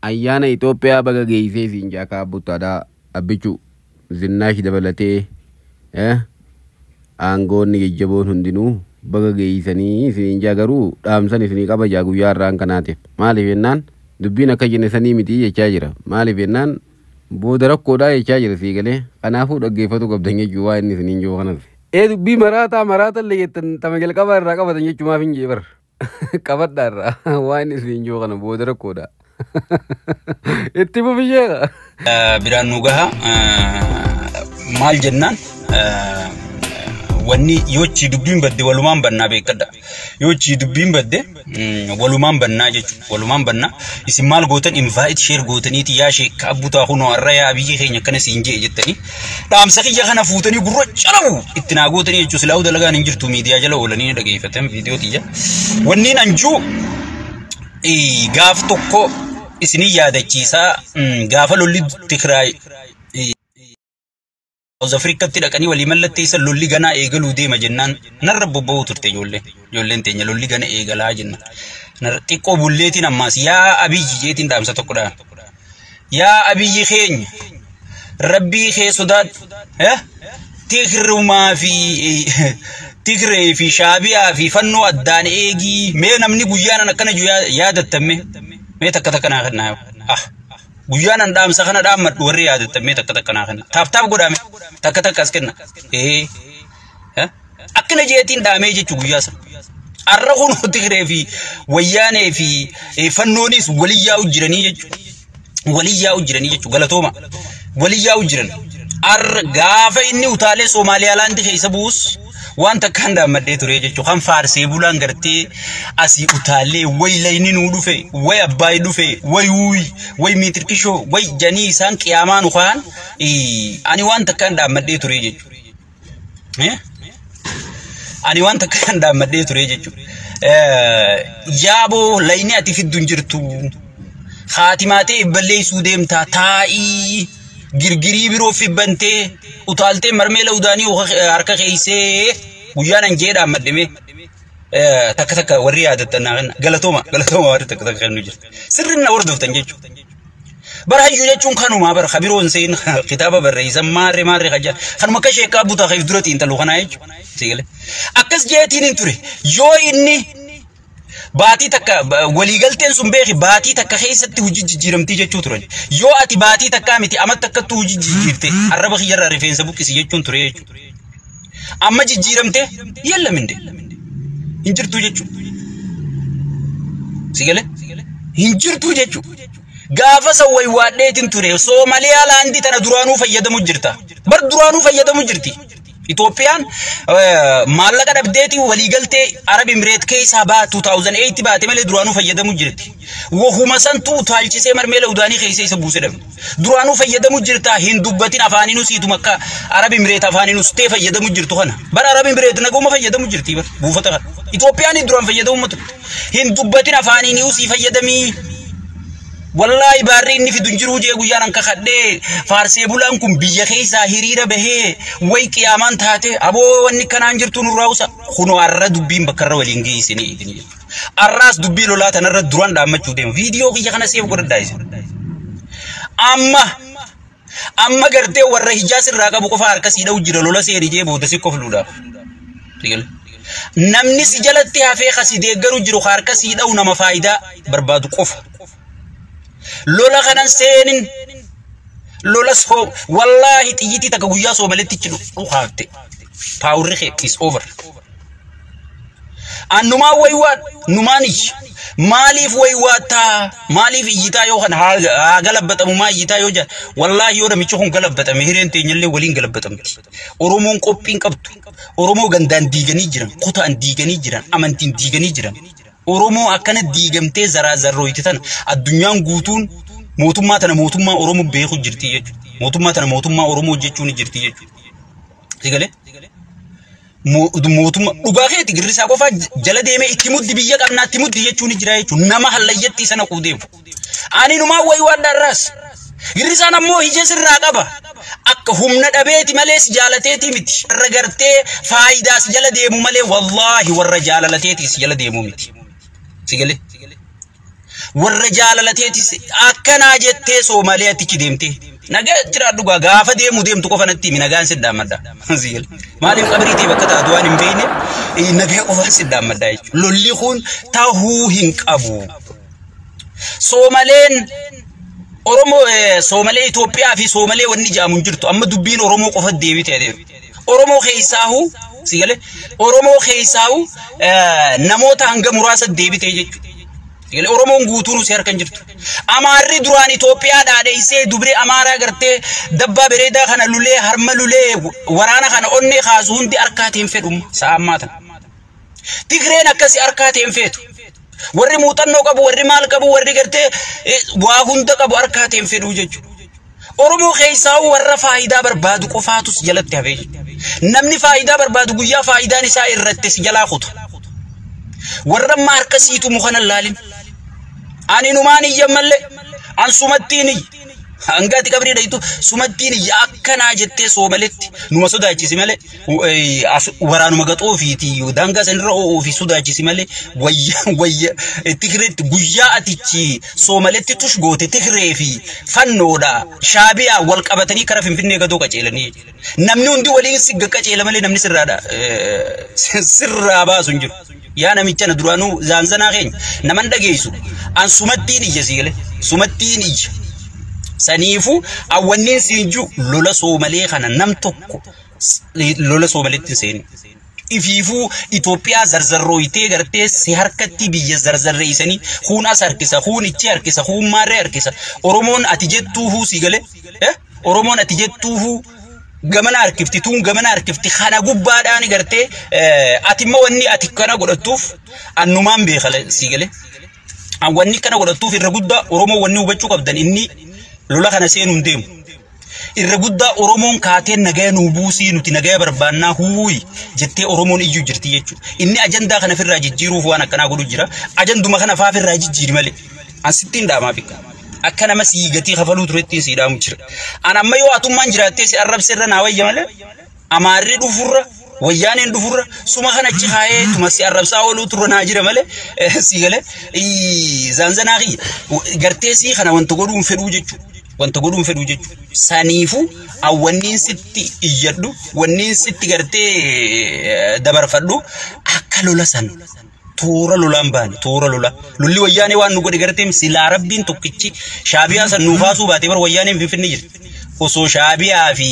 ayyaana Itoophiyaa baga geessee siin jaakaa buttaadhaa abbichu zinnaash dabalatee aangoonni jajjaboon hundinuu baga geessanii siin jaa garuu dhaamsan isinii qaba jaa guyyaa irraan kanaatiif maaliif jennaan dubbiin akka jenne sanii miti jechaa jira maaliif jennaan booda rakkoodhaa jechaa jira sii galee kanaafuu dhaggeeffatu qabdan jechuu waa inni isiniin jiru kanas dubbii maraataa illee jettan tama jalqaba irraa qabatan jechumaaf hin jeebar qabadhaa irraa waa inni isiniin jiru kana booda rakkoodhaa itti bufisheeqa biraan nu gaha maal jennaan wanni yochi dubbiin badde walumaan bannaa beekadha yochi dubbiin badde walumaan bannaa jechuudha walumaan bannaa isin maal gootan invite share gootaniiti yaa sheek abbutaa hunoo arra yaa biyyi keenya kana siin jee jettanii dhaamsa kiyya kana fuutanii gurra calawu itti naa gootanii jechuudha silaa dalagaan hin jirtu miidiyaa jala oolanii dhageeffatan viidiyoo tiyya wanniin anjuu gaaf tokko isinii yaadachiisaa gaafa lolli Tigraay South Africa ti dhaqanii walii mallattee isa lolli ganaa eegaluu deema jennaan narra bobba'uu turte ijoolleen teenya lolli gana eegalaa jenna narra xiqqoo bulleetiin ammaas yaa abiyyi jeetiin dhaamsa tokkodhaan yaa abiyyi keenya rabbii kee sodaadhu Tigrumaa fi Tigree fi Shaabiyaa fi fannoo addaan eegii mee namni guyyaan akkana yaadattamme mee takka naa kannaa guyyaan dhaamsa kana dhaammadhu warri yaadattamme takka naa kanna taaf godhame takka as kenna akkana jeetiin dhaamee jechuu guyyaa sana arra kun Tigree fi wayyaanee fi fannoonis waliyyaa'u jiranii jechuu galatooma waliyyaa'u jiran arra gaafa inni utaalee Soomaaliyaa laanti keessa buus waan takkaan dhaammadhee ture jechuu kan faarsee bulaan gartee asii utaalee way layni nuu dhufe way abbaay dhufe way miitirkishoo way janii isaan qiyaamaan ukaan ani waan takkaan dhaammadhee ture jechuu ani waan takkaan dhaammadhee ture jechuu yaaboo layni ati fiddu hin jirtu haatimaatee balleessuu deemtaa taa'ii girgirii biroo fibbantee utaaltee marmeela udaanii harka keeysee guyyaan anjeedhaan maddime takka warri yaadattannaa galatooma warri takka kennu jirti sirrinna hordoftan jechuudha bara hayyuu jechuun kanuma bara khabiroon seen kitaaba barreessan maarree kajaa kanuma akka sheekaa butaa keef duratti intaluu kanaa jechuudha akkas jeetiin hin ture yoo inni baatii takka waliigalteen sun beeki baatii takka keessatti hojii jijjiiramtii jechuu turan yoo ati baatii takka miti amma takkatti hojii jijjiirte arraba kiyyarraa rifeensa buqqisi jechuun ture jechuudha amma jijjiiramte yallaminde hin jirtu jechuudha sigale hin jirtu jechuudha gaafa sawway waadheetiin ture Soomaaliyaa laandii tana duraanuu fayyadamu jirta bar duraanuu fayyadamu jirti Itoophiyaan maallaqa dhabdeetii waliigaltee Arab Emirates keessa baa 2008 baate malee duraanuu fayyadamu jirti wahuma santu utaalchisee marmeela udaanii keessa isa buuse dhabe duraanuu fayyadamu jirta hin dubbatin afaaniinu siitu makka Arab Emirates afaaniinu stee fayyadamu jirtu kana bara Arab Emirates naguma fayyadamu jirti bar buufata kana Itoophiyaan duraan fayyadamu matu hin dubbatin afaaniinu sii fayyadamii wallahi barri inni fi dunjiruu jee guyyaan anka khadde faarsee bulaan kun biyya keessa hiriira bahee way qiyaamaan taate aboo wanni kanaan jirtu nurraawsa kuno arra dubbiin bakkarra waliin geessini idin arraas dubbii lolaa tanarra duraan dhaammachuu deema viidiyoo kiyya kana seef godhadhaa isin amma gartee warra hijaas irraa qabu qofa harka sii dha'u jira lola seeri jee booda si kofluudhaaf namni si jalatti hafee kasi deeggaru jiru harka sii dha'u nama faayidaa barbaadu qofa lola kanan seenin lola so wallahi tiyiti taka guyyaa Soomaletti chidu dhuhaate paawurri is over annuma waywaat numaanish maaliif waywaata maaliif iyyitaa yoo kan haa galabbatamu maa iyyitaa yoo jaa wallahi yoo namichi kun galabbatame hireen teenyallee waliin galabbatamti Oromoon qophiin qabdu Oromoo gandaan diiganii jiran kutaan diiganii jiran amantiin diiganii jiran Oromoo akkana diigamtee zaraaroyti tan addunyaan guutuun mootummaa tana mootummaa Oromoo beeku jirti jechuudha mootummaa tana mootummaa Oromoo jechuun jirti jechuudha sigale mootummaa dhugaa keeti girrisaa qofa jala deemee itti muddi biyya qabnaa itti muddi jechuun jira jechuudha nama hallayyatti sana quudeef ani numaa wayi waan darras girrisaan ammoo hijee sirraa qaba akka humna dhabeeti malee si jaalateeti miti warra gartee faayidaa si jala deemu malee wallahi warra jaalalateeti si jala deemu miti sigale warra jaalalateetis akkanaa jettee Somaaliyaatti deemtee nagaa jira dhugaa gaafa deemtu qofanatti nagaan siddaammadda sigal maaliif qabriitii bakka taatu waan hin beekne nagaa qofaan siddaammadda jechuudha lolli kun tahuu hin qabu Somalee Itoophiyaa fi Somalee wanni jaamun jirtu amma dubbiin Oromoo qofa deebitee Oromoo keessaahu sigal Oromoo keessaahu namoota hanga muraasa deebitee jechuudha Yele Oromoon guutuun si harkan jirtu. Amaarri duraan Itoophiyaa dhaadheessee dubri Amaaraa gartee dabbaa bareedaa kana lulee harma lulee waraana kana onnee kaasu hundi harkaatiin fedhuma sa'aammaatan. Tigreen akkasi harkaatiin feetu. Warri muuxannoo qabu, warri maal qabu, warri gartee waa hunda qabu harkaatiin fedhuu jechuudha. Oromoo keessaa warra faayidaa barbaadu qofaatus jalatti hafee. Namni faayidaa barbaadu guyyaa faayidaan isaa irratti si jalaa kutu. Warra markasiitu mukana laalin. Ani numaani yamalle an sumattiini angati kabri daytu sumattiini yakkanaa jettee Soomaletti numa sodaachisi male waraanuma gaxoo fiiti danga sanirra oofi sodaachisi male wayya Tigreetti guyyaa atichi Soomaletti tush goote Tigree fi fannoodha Shaabiyaa wal qabatanii kara Finfinnee gadoo qaceelanii namni hundi waliin sigga qaceela male namni sirraa baasu hin jiru yaa namicha na duraanuu zaanzanaa keenya naman dhageessu an sumattiin ija sigale sumattiin ija saniifu awwanniin siinju lola Soomalee kana nam tokko lola Soomaleetti seeni ifiifuu Itoophiyaa zarzarrooyitee gartee si harkatti biyya zarzarreessanii huun as harkisa huun ichi harkisa huun maarree harkisa Oromoon ati jettuuhuu sigale Oromoon ati jettuuhuu gamana arkifti tuun gamana arkifti khana gubbaadhaan gartee atimma wanni ati kana godhattuuf annumaan beekale sigale an wanni kana godhattuuf irra guddaa Oromoo wanni hubachuu qabdan inni lola kana seenuun deemu irra guddaa Oromoon kaateen nagaa nuu buusii nuti nagaa barbaannaa huuyi jettee Oromoon iyyuu jirti jechuudha inni ajandaa kana firraa jijjiiruuf waan akkanaa godhu jira ajanduma kana faa firraa jijjiiri malee an sittiin dhaamaa bika akka nama si gatii kafaluu turetti si dhaamu jira an amma yoo atummaan jiraattee si arrabseerra naa wayya malee amaarri dhufurra wayyaaneen dhufurra suma kana achi kaayee tuma si arrabsaa ooluu turra naa jira malee si gale zaanzanaa gartee si kana wanta godhuun fedhuu jechuudha wanta godhuun fedhuu jechuudha saniifu awwanniin sitti iyyadhu wanniin sitti gartee dabarfadhu akka lola san toora lolaan baani toora lola lolli wayyaanee waan nu godhe gartee silaa rabbiin tokkichi Shaabiyaa san nuu kaasuu baate bar wayyaaneen Finfinnee jirti osoo Shaabiyaa fi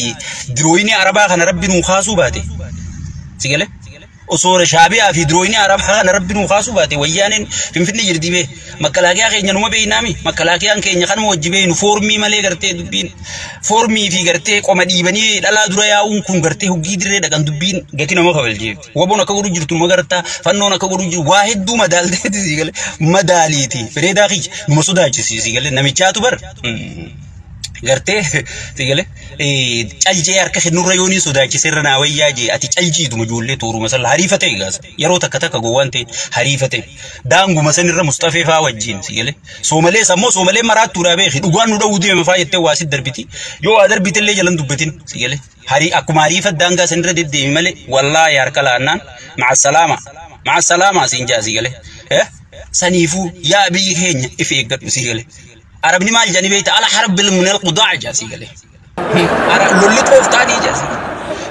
dirooyinii Arabaa kana rabbi nuu kaasuu baate sigale osoo Shaabiyaa fi dirooyinii Arabaa kana rabbi nuu kaasuu baate wayyaaneen Finfinnee jirti bee makalaakiyaa keenya numa beeynaami makalaakiyaan keenya kanuma wajji beeynu foormii malee gartee dubbiin foormii fi gartee qoma dhiibanii dhalaa dura yaa'uun kun gartee hoggii dirree dhaqan dubbiin gati nama kabaljeefti waboon akka godhu jirtu numa gartaa fannoon akka godhu jiru waa hedduu madaalteeti sigale madaaliiti bareedaa kiyya numa sodaachisi sigale namichaatu bar gartee sigale caljee harka kennurra yoonii sodaachiseerra naa wayyaa jee ati caljiituma ijoollee tooruma salla hariifate egaasa yeroo takka gowwaan ta'e hariifate daanguma sanirra Mustafee faa wajjiin sigale Soomalees ammoo Soomalee maraattuudhaa beeki dhugaan nu dha'uu deeme faa jettee waasit darbiti yoo waa darbitellee jalan dubbatin sigale akkuma hariifat daangaa sanirra deddeemi malee wallaahi harka laannaan maca salaama siin jaa sigale saniifuu yaa biyyi keenya if eeggadhu sigale Arabni maal jani beeyta ala harbil min alqudaa jaasi gale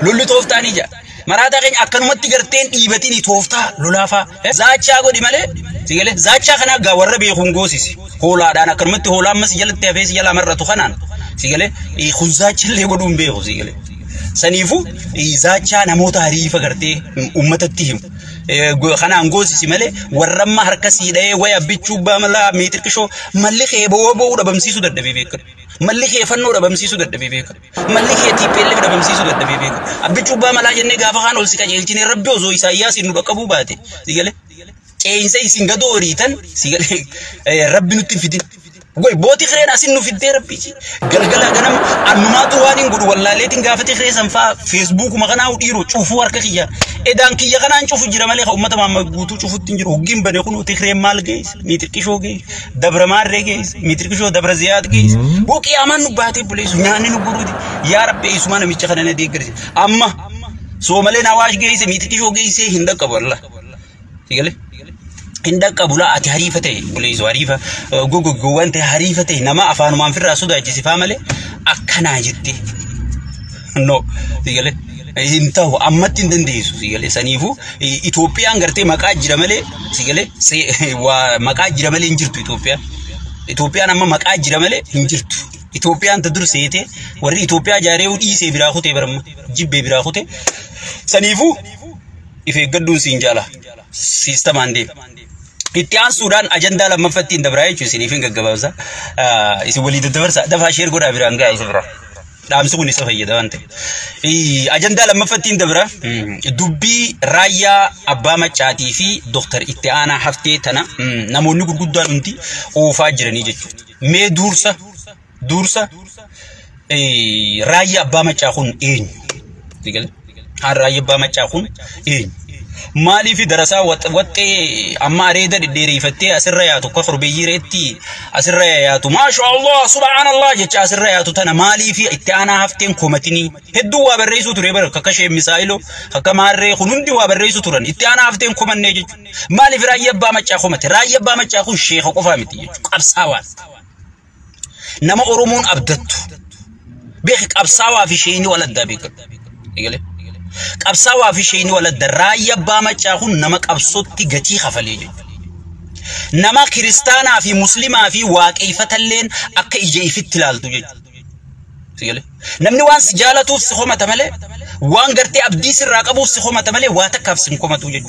lolli tooftaani ja maraataa keenya akkanumatti garteen dhiibatiin tooftaa lolaafa zaachaa godhi malee sigale zaachaa kana gaa warra beekuun goosisi hoolaadhaan akkanumatti hoolaan mas jalatti hafee si jalaa marratu kanaan sigale khunzaachillee godhuun beeku sigale saniifu zaachaa namoota hariifa gartee ummatatti himu kanaan goosisi malee warramma harka siidhee waya bichuu baamala miitirkishoo malli kee boo dhabamsiisuu dadhabee beekatu malli kee fannoo dhabamsiisuu dadhabee beekatu malli kee TPLF dhabamsiisuu dadhabee beekatu abbichuu baamala jennee gaafa kaan ol si qajeelchine rabbi osoo Isaayyaas nu dhaqqabuu baate sigale qeensa isin gadoo oriitan sigale rabbi nutti fidin goy booti khireen asin nu fidde rabbi galgala ganam annumaatu waan hin godhu wallaaleetiin gaafate khireesan faa Facebook makanaa dhiiro cufuu harka kiyya edaan kiyya kanaan cufu jira malee ummata maamma guutuu cufutti hin jiru hoggiin bane kun uti khireen maal gees miitirkishoo gees dabra maarree gees miitirkishoo dabra ziyaad gees boqii amaan nu baatee buleessu nyaanni nu guruuti yaa rabbi eessumaa namicha kana na deeggarse amma Soomaleen Awaash geesse miitirkishoo geesse hin dhaqqabu wallah sigale عندك أبولا أتي هريفتي وليز هريفة جو أنت هريفتي نما أفانو ما في الرأسود أجلس فامله أكنا جدي no تيجي intahu ammatin dandeessu sigale sanifu Ethiopian garte maqaa jira malee sigale wa maqaa jira malee injirtu Ethiopian amma maqaa jira malee injirtu Ethiopian ta dur seete warri Ethiopia jaaree udhiisee biraa kutee barma jibbe biraa kutee sanifu ife gadduun sinjala system ande Itiyaan Sudan agenda lammaffatti indabraa jechuun sinifin gaggabaasaa isi walii dabarsa dafa sheer godhaa biraan gaa isa biraa دامسو نسا فيدا وانت أجندة لما فتين دبرة دبي رايا أباما تشاتي في دكتور إتيانا حفتي تنا نمو نقول قدر نتي وفاجرني جت مي دورسا رايا أباما تشاخون إين تقول رايا أباما تشاخون إين مالي في دراسة وات أما أريد الديري فتي أسر رياتو كفر بيجيرتي أسر رياتو ما شاء الله سبحان الله جت أسر رياتو تنا مالي في إتيانا هفتين كومتني هدوا بالرئيس تريبر ككشة مسائلو كمارة خنودي وبالرئيس تران إتيانا هفتين كومن نيجي مالي في رأي أبا ما تأخومت رأي أبا ما تأخو الشيخ وقفامتي أبساوات نما أرومون أبدتو بيخك أبساوا في شيء ولا دابيك يقولي قبساوا في شيء ولا درايا باما تشاخون نمك أبسوتي غتي خفلي نما كريستانا في مسلمة في واقعي فتلين أكا إجي في التلال تجي نمني وان سجالتو سخومة تمالي وان غرتي أبديس الراقبو سخومة تمالي واتكاف سنكومة تجي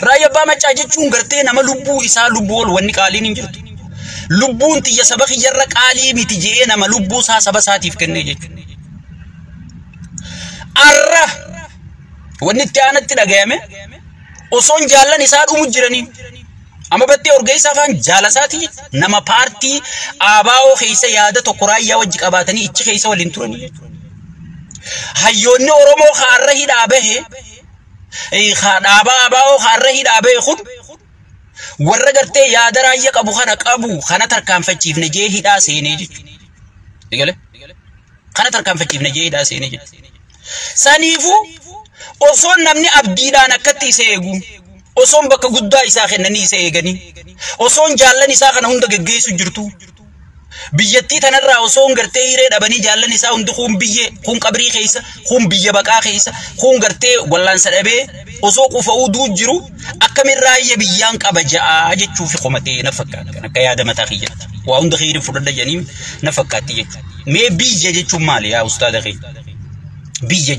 رايا باما تشاجون غرتي نما لبو إسا لبول ونقالين انجرتو لبون تيجي سبخي جرق آلي متجي نما لبو سا سبساتي فكرني جي أره ونتيانة تلاقيمه أصون جالن إساد أمجرني أما بتي أورجي سافان جالساتي نما بارتي آباو خيسة يادة تقرأي وجك أباتني إتش خيسة والإنتروني هيوني أورمو خاره دابه آباو خاره دابه خود ورقرتي يادة رايك أبو خانا تركان فتشيف نجيه دا سينيجي يقول خانا تركان فتشيف نجيه دا سينيجي sanifu oson namni abdiidhaan akkatti isa eegu oson bakka guddaa isaa kennanii isa eeganii oson jaallan isaa kana hunda geggeessu jirtu biyyattii tanarraa oson gartee hiree dhabanii jaallan isaa hundi kun qabrii keessa kun biyya baqaa keessa kun gartee wallaansa dhabee osoo qufa'uu duu jiru akkamiin raayya biyyaan qaba ja'a jechuuf qomatee na fakkaata akka yaada mataa kiyyaatti waa hunda kheyri fudhadha janii na fakkaatti jechuudha mee biyya jechuun maali yaa ustaada keenya biyya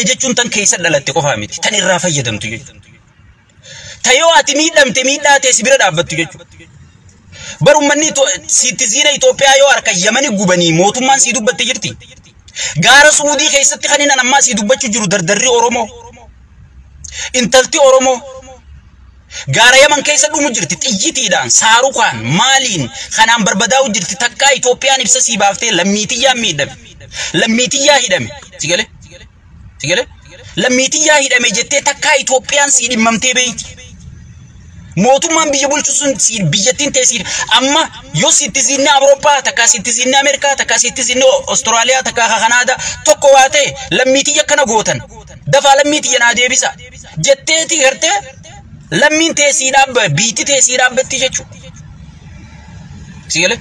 jechuun tan keessa dhalatte qofaa miti tan irraa fayyadamtu jechuudha tayoo ati miidhamte miidhaatee si bira dhaabbattu jechuudha barummanni siitiziina Itoophiyaa yoo harka Yamani gubanii mootummaan si dubbatte jirti gaara Suudii keessatti kan inni ammaa si dubbachuu jiru dardarri Oromoo intalti Oromoo gaara Yaman keessa dhumu jirti xiyyitiidhaan saarukaan maaliin kanaan barbadaa'u jirti takkaa Itoophiyaan ibsa si baaftee lammiitiyyaan miidhame lammiitiyyaa hidhame sigale lammiitiyyaa hidhame jettee takkaa Itoophiyaan si dhimmamtee beeyti mootummaan biyya bulchuun si biyyattiin teessii amma yoo siitiziinni Awurooppaa takkaa siitiziinni Ameerikaa takkaa siitiziinni Austraaliyaa takkaa Kanaadaa tokko waa ta'e lammiitiyya kana gootan dafaa lammiitiyya naa deebisa jetteeti gartee lammiin teessii dhaabba biitti teessii dhaabbatti jechuudha sigale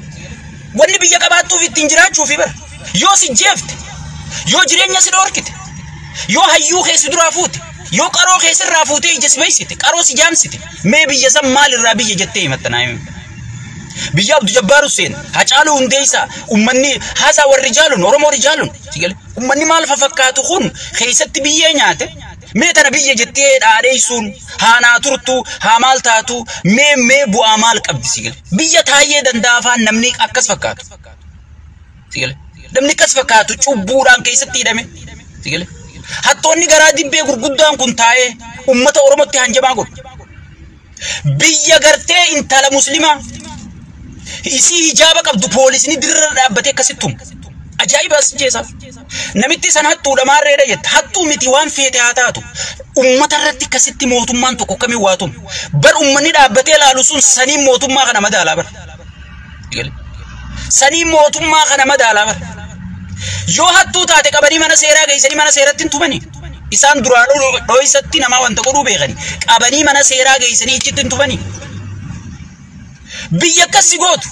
wanni biyya qabaattuuf ittiin jiraachuufi bara yoo si jeefte yoo jireenya si dhorkite yoo hayyuu keessi duraa fuute yoo qaroo keessi irraa fuutee ija si beeksite qaroo si jaamsite mee biyya san maal irraa biyya jettee himattanaa biyya Abdu Jabbaar Hussein Hacaaluu Hundeessaa ummanni haasaa warri jaalun Oromoo rijaalun sigale ummanni maal fakkaatu kun keessatti biyyee nyaate mee tana biyya jettee dhaadheessuun haanaa turtu haa maal taatu mee bu'aa maal qabdi sigale biyya taayee dandaafaan namni akkas fakkaatu sigale namni akkas fakkaatu cubbuudhaan keessatti hidhame sigale hattoonni garaa dibbee gurguddaan kun taa'ee ummata Oromootti hanjamaa godhu biyya gartee intala muslimaa isii hijaaba qabdu poolisni dirra dhaabbatee akkasittum ajaa'iba as jeesaaf namitti san hattuudha maarreedha jette hattuu miti waan feete haa taatu ummata irratti akkasitti mootummaan tokko kamiin waatum bar ummanni dhaabbatee laalu sun saniin mootummaa kana madaalaa bar saniin mootummaa kana madaalaa bar yoo hattuu taate qabanii mana seeraa geessanii mana seeratti hin tumanii Isaan duraan dhoysatti nama wanta godhuu beekani. Qabanii mana seeraa geessanii ichitti hin tufani. Biyya akkasii gootu.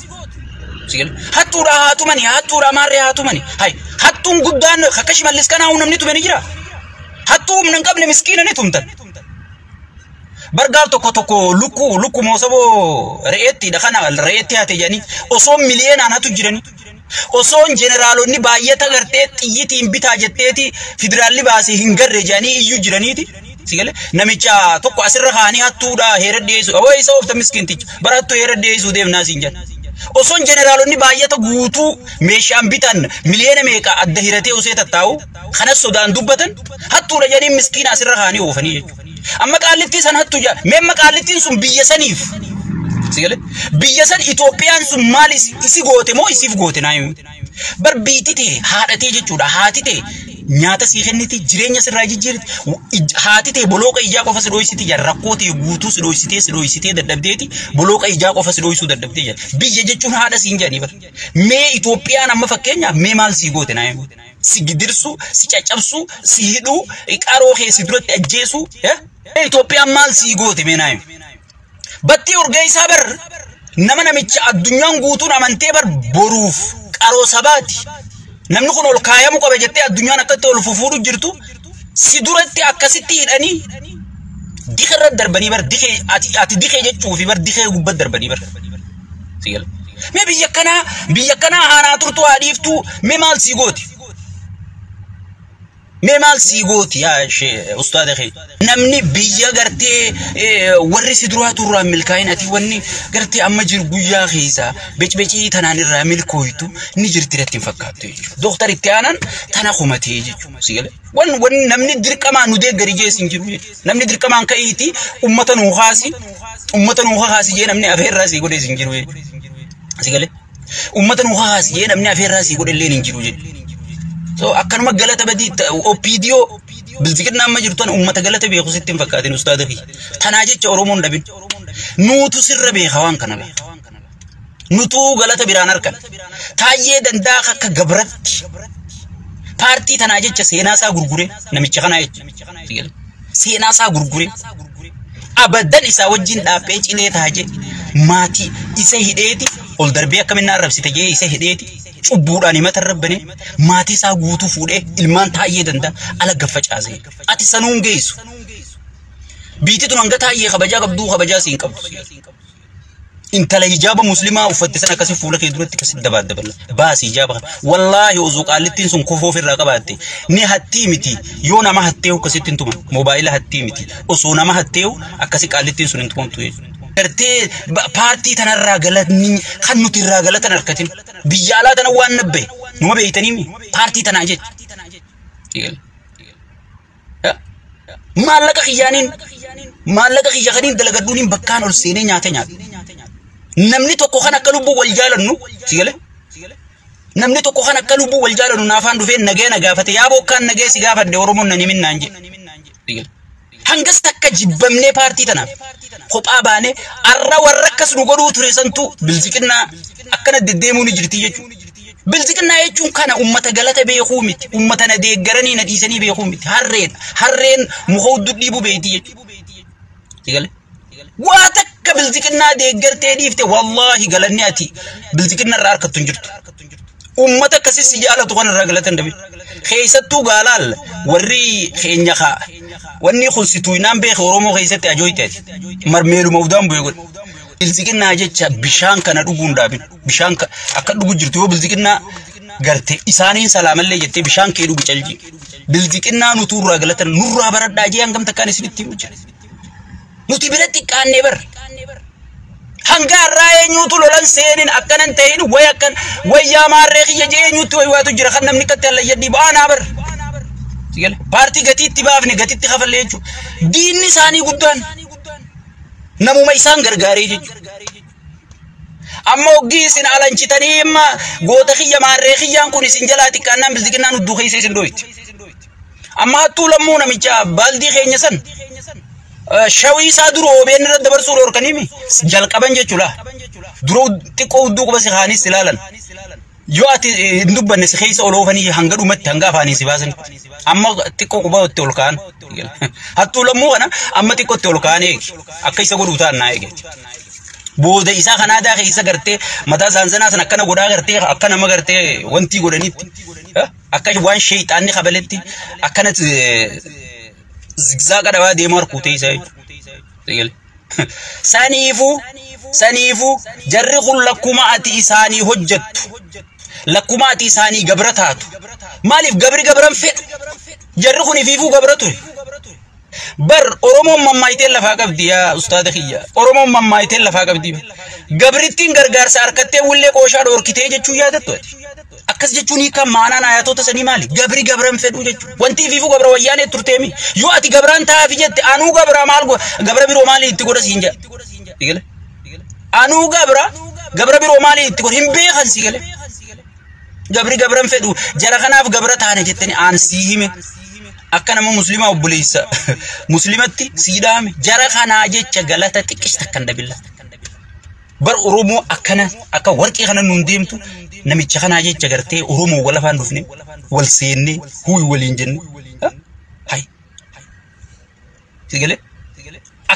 Hattuudha haatumani, hattuudha maarree haatumani. Hay hattuun guddaan akka Shimallis kanaa namni tumani jira. Hattuu humna hin qabne miskiina ni tumtan. Bargaaf tokko lukku moosaboo re'eettiidha kana re'eetti haate jedhanii osoo miliyoonaan hatu jiranii. Osoon jeneraalonni baay'ata gartee xiyyitiin bitaa jetteeti federaalli baasee hin garre jedhanii iyyuu jiraniiti. Namicha tokko asirra kaanii hattuudha heera dhiyeessu. Awwaa isa oofta miskiinticha barattuu heera dhiyeessuu deemnaa siin jedhan. Osoon jeneraalonni baay'ata guutuu meeshaan bitan miliyoona meeqa adda hiratee osoo tattaa'u kanas sodaan dubbatan hattuudha jedhanii miskiina asirra kaanii oofanii jechuudha. Amma qaallittii san hattu jaa meemma qaallittiin sun biyya saniif biyya san Itoophiyaan sun maal isi goote moo isiif goote naayu bar biitite haadhatee jechuudha haatite nyaata sii kenniti jireenya sirraa jijjiirti haatite bolooqa ijaa qofa sidooysiti jar rakkootee guutuu sidooysitee dadhabdeeti bolooqa ijaa qofa sidooysuu dadhabdee jar biyya jechuun haadha siin jedhanii bar mee Itoophiyaan amma fakkeenyaaf mee maal sii goote naayu si gidirsu si caccabsu si hidhuu qaroo kee si duratti ajjeesu Itoophiyaan maal sii goote mee naayu batti urgee isaa bar nama namicha addunyaan guutuun amantee bar boruuf qaroo sabaati namni kun ol kaayamu qaba jettee addunyaan akkatti ol fufuudhu jirtu si duratti akkasitti hidhanii dikirra darbanii bar dikee ati dikee jechuu fi bar dikee gubbat darbanii bar sigala mee biyya kanaa haanaa turtu haadhiiftu mee maal sii gooti mee maal sii gooti yaa ustaada kee namni biyya gartee warri si duraa turraa milkaa'in ati wanni gartee amma jiru guyyaa keessa becbecii tanaan irraa milkooytu ni jirti irratti hin fakkaattu jechuudha. Doktaritti aanan tana kumatee jechuudha. Sigale wan namni dirqamaan nu deeggari jeesin jiru jechuudha. Namni dirqamaan ka'iiti ummata nuu haasi jee namni afeerraa sii godhe sin jiru jechuudha. Sigale ummata nuu haasi jee namni afeerraa sii godhe illee hin jiru jechuudha. So akkanuma galata badii OPDO bilziqinaa amma jirtu ummata galata beeku sitti hin fakkaatin ustaada fi tanaa jecha Oromoon dhabin nuutu sirra beeka waan kana beeka nutu galata biraan arkan taayyee dandaa akka gabratti paartii tanaa jecha seenaa isaa gurgure namicha kana jecha seenaa isaa gurgure abadan isaa wajjin dhaabbee cilee taajee maatii isa hidheeti ol darbee akkamiin arrabsite jee isa hidheeti cubbuudhaan himata rabbane maatii isaa guutuu fuudhee ilmaan taayyee danda'a ala gaffacaasee ati sanuun geessu biititu hanga taayyee kabajaa qabduu kabajaa siin qabdu intala hijaaba muslimaa uffatte san akkasii fuula kee duratti akkasii dabaddabala baasii hijaaba wallaahi osoo qaallittiin sun kofoof irraa qabaatte ni hattii miti yoo nama hatteehu akkasitti hin tuman moobaayila hattii miti osoo nama hatteehu akkasii qaallittiin sun hin tumamtu gartee paartii tanarraa galatni kan nuti irraa galatan harkatin biyya alaa tana waan nabbe numa beeytanii paartii tanaa jecha maallaqa kiyya kaniin dalagadduuniin bakkaan ol seenee nyaata namni tokko kan akka lubbuu wal jaalannu sigale namni tokko kan akka lubbuu wal jaalannu naafaan dhufee nagee na gaafate yaa bokkaan nagee si gaafadde Oromoon na himinnaan jedhe hangas takka jibbamnee paartii tanaaf kophaa baane arra warra akkas nu godhuu ture santu bilziqinnaa akkana deddeemuu ni jirti jechuudha. Bilziqinnaa jechuun kana ummata galata beekuu miti ummata na deeggaranii na dhiisanii beekuu miti harreen muka hudduu dhiibuu beekti jechuudha. Waa takka bilziqinnaa deeggartee dhiifte wallaahi galanni ati bilziqinna irraa harkattu hin jirtu. Ummata akkasii si jaalatu kan irraa galatan dhabe. Keessattuu gaalaal warri keenya kaa wanni kun situu naan beeka Oromoo keessatti ajooyteeti marmeeluma udaan bu'ee godhe. Bilziqinnaa jecha bishaan kana dhuguun dhaabin bishaan akka dhugu jirtu yoo bilziqinnaa garte isaaniin salaamallee jettee bishaan kee dhugu calji. Bilziqinnaa nutu irraa galatan nurraa baradhaa jee hangam takkaan isinitti himu jira. Nuti biratti qaannee bar. Hanga irraa eenyuutu lolan seenin akkanan ta'in wayyaa maarree kiyya jee eenyuutti waywaatu jira kan namni katti allayyadii ba'anaa bar. Paartii gatiitti baafne gatiitti kafallee jechuudha. Diinni isaanii guddaan namuma isaan gargaaree jechuudha. Amma oggii isin alanchitanii imma goota kiyya maarree kiyyaan kun isin jalaa xiqqaannaan bilziqinnaan hudduu keessa isin dhoyti. Amma hattuu lammuu namicha baaldii keenya san shawii isaa dura OBN irra dabarsuu dhorkaniimi jalqaban jechuudha. Dura xiqqoo hudduu quba si kaanis ilaalan. yoo ati hin dubbanne si keessa oloofanii hanga dhumatti hanga afaanii si baasan amma xiqqoo qubatti ol kaan hattuu lammuu kana amma xiqqootti ol kaan eegi akka isa godhuu taannaa eegi booda isaa kanaadaa keessa gartee mataa saansanaa san akkana godhaa gartee akka nama gartee wanti godhanitti akka waan sheeyxaanni qabaletti akkana zigzaaga dhabaa deemu harkuutee isaa saniifu jarri kun lakkuma ati isaanii hojjettu lakkuma ati isaanii gabra taatu maaliif gabri gabran fedhu jarri kun ifiifuu gabra ture bar oromoon mammaayitee lafaa qabdi yaa ustaada kiyya oromoon mammaayitee lafaa qabdi gabrittiin gargaarsa harkattee wullee qooshaa dhoorkitee jechuu yaadattu akkas jechuun hiikaa maanaan ayatoota sanii maali gabri gabran fedhu jechuu wanti ifiifuu gabra wayyaanee turteemi yoo ati gabraan taafi jette anuu gabra maal gabra biroo maali itti godha siin jedha anuu gabra biroo maali itti godha hin beekan si gale gabri gabran fedhu jara kanaaf gabra taane jettani aan sii hime akka nama muslima obboleessa muslimatti siidhaame jara kanaa jecha galata xiqqista kan dabilla bar oromoo akkana akka warqii kana nuun deemtu namicha kanaa jecha gartee oromoo wal afaan dhufne wal seenne huuy waliin jenne hay sigale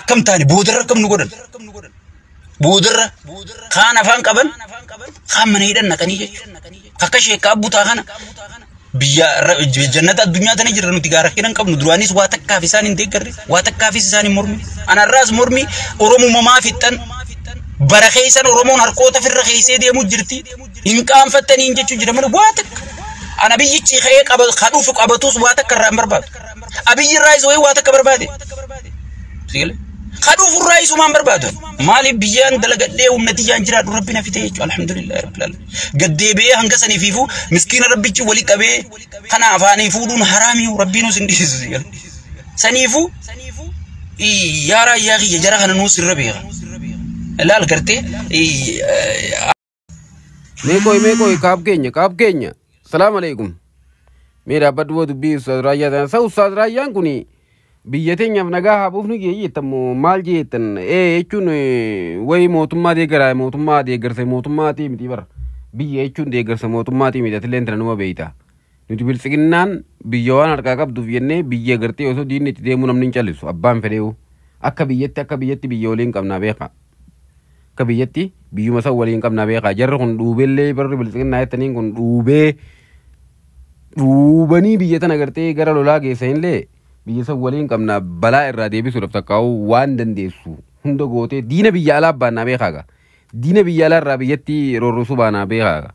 akkam taane boodarra akkam nu godhan boodarra kaan afaan qaban kaan mana hidhan naqanii jechuudha akka sheekaa butaa kana biyya jannata addunyaa tana jirra nuti gaara kinan qabnu duraanis waa takkaaf isaan hin deeggarre waa takkaafis isaan hin mormi anarraas mormi oromumamaa fixxan bara keessan oromoon harkoota firra keessee deemu jirti hin qaanfattaniin jechuu jira malee waa takka ana biyyichi ka'ee kadhuuf qabatus waa takka irraa hin barbaadu abiyyi irraa isoo waa takka barbaade kadhuuf irraa isumaan barbaadu maaliif biyyaan dalagadhee humnati jaan jiraadhu rabbi na fite jechuudha alhamdulillah rabbil alamin gaddeebee hanga saniifiifu miskiina rabbichi wali qabee kana afaanii fuudhuun haraamii rabbiinus hin dhiisu saniifu yaa raayyaa kiyya jara kana nuus irra beeka laal gartee meeqooy kaab keenya salaam alaikum mee dhaabbadhu dubbii ustaad raayyaa tana sa ustaad raayyaan kuni biyya teenyaaf nagaa haabuuf ni geeyyettamu maal jeettan jechuun wayi mootummaa deeggarsa mootummaatii miti bara biyya jechuun deeggarsa mootummaatii miti atillee tana numa beeyta nuti biltsiginnaan biyya waan harkaa qabduuf jennee biyya gartee osoo diinni itti deemuu namni hin callisu abbaan fedheewu akka biyyatti biyya waliin qabnaa beeka akka biyyatti biyyuma san waliin qabnaa beeka jarri kun dhuubeellee barri biltsiginnaa jettaniin kun dhuubanii biyya tana gartee gara lolaa geessanillee biyya san waliin qabna balaa irraa deebisuudhaaf takkaa'u waan dandeessu hunda gootee diina biyya alaa baannaa beekaaga diina biyya alaa irraa biyyatti rorrosuu baanaa beekaaga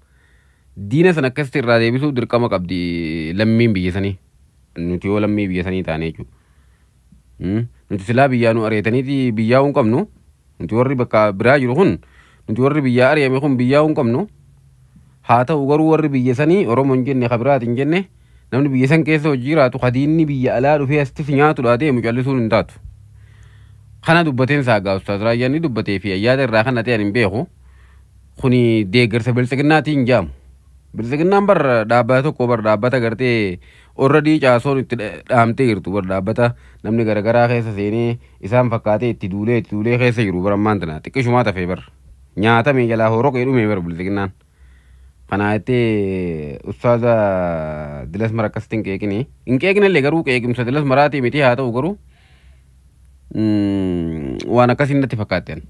diina san akkasitti irraa deebisuu dirqama qabdi lammiin biyya sanii nuti yoo lammii biyya sanii taane jechuudha nuti silaa biyyaa nu areetaniiti biyyaa hin qabnu nuti warri bakka biraa jiru kun nuti warri biyyaa ari'ame kun biyyaa hin qabnu haa ta'u garuu warri biyya sanii oromoo hin jenne kabiraati hin jenne namni biyya san keessa hojii jiraatu kadiinni biyya alaa dhufee asitti nyaatu dhaatee mucallisuun hin taatu kana dubbateen saagaa ustaaz raayyaan ni dubbatee fi ayyaada irraa kana ta'an hin beeku kuni deeggarsa biltsiginnaatii hin jaamu biltsiginnaan bar dhaabbata tokko bar dhaabbata gartee orradii caasoon itti dhaamtee jirtu bar dhaabbata namni garagaraa keessa seenee isaan fakkaatee itti duulee keessa jiru bar ammaan tana xiqqishumaa tafee bar nyaatamee jalaa horoqee dhumee bar biltsiginnaan kanaatee ustaaza dilas mara akkasitti hin qeeqinillee garuu qeeqimsa dilas maraatii miti haa ta'u garuu waan akkasiin natti fakkaatteen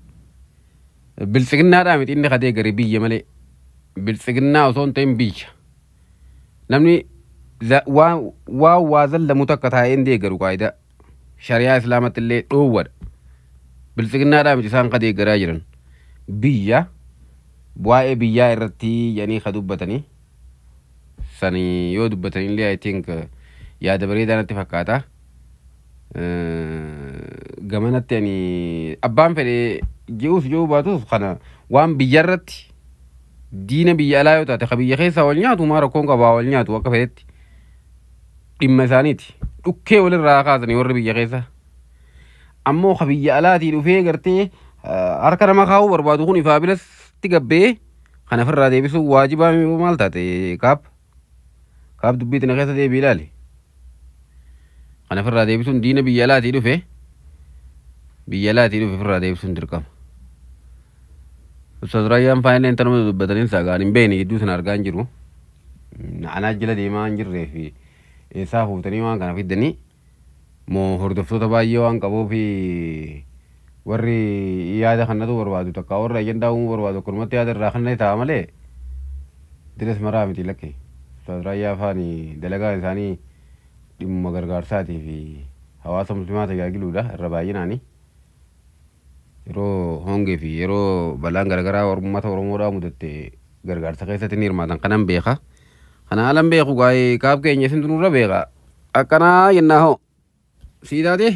biltsiginnaadhaa miti inni kadee gari biyya malee biltsiginnaa osoo hin ta'in biyya namni waa zallamu takka taa'ee hin deeggaru qaayidaa shariyaa islaamatti illee dhoowwadha biltsiginnaadhaa miti isaan kadee garaa jiran biyya waa'ee biyyaa irratti yanii ka dubbatanii sanii yoo dubbatanii illee I think yaada bareedaa natti fakkaata gamanatti ani abbaan fedhee ji'uus ji'uu baatus kana waan biyya irratti diina biyya alaa yoo taate ka biyya keessaa wal nyaatu maa rakkoon qabaa wal nyaatu akka fedhetti dhimma isaaniiti dhukkee walirraa kaasanii warri biyya keessa ammoo ka biyya alaatii dhufee gartee harka nama kaa'uu barbaadu kun ifaa bilas gabbee kana firraa deebisuu waajibaa maal taate kaap dubbii tana keessa deebii ilaali kana firraa deebisuun diina biyya alaatii dhufe firraa deebisuun dirqama Ustaz Rayyaan faayinaa intarneetii dubbatanii saagaan hin beekne gidduu sana argaa hin jiru. Anaa jala deemaa hin jirree fi eessaa fuutanii waan kana fiddanii moo hordoftoota baay'ee waan qabuuf warri yaada kannatu barbaadu takka warra ajandaa uumuu barbaadu akkanumatti yaada irraa kanneen ta'a malee dilas maraa miti lakke. Ustaz Rayyaa faani dalagaan isaanii dhimma gargaarsaatii fi hawaasa muslimaa tajaajiluudha irra baay'inaani. Yeroo hongee fi yeroo balaan garagaraa uummata Oromoodhaa mudatte gargaarsa keessatti ni hirmaatan kanan beeka. Kana alan beeku gaa'ee kaaf keenya isin tunurra beeka. Akkanaa yennaa hoo siidaati.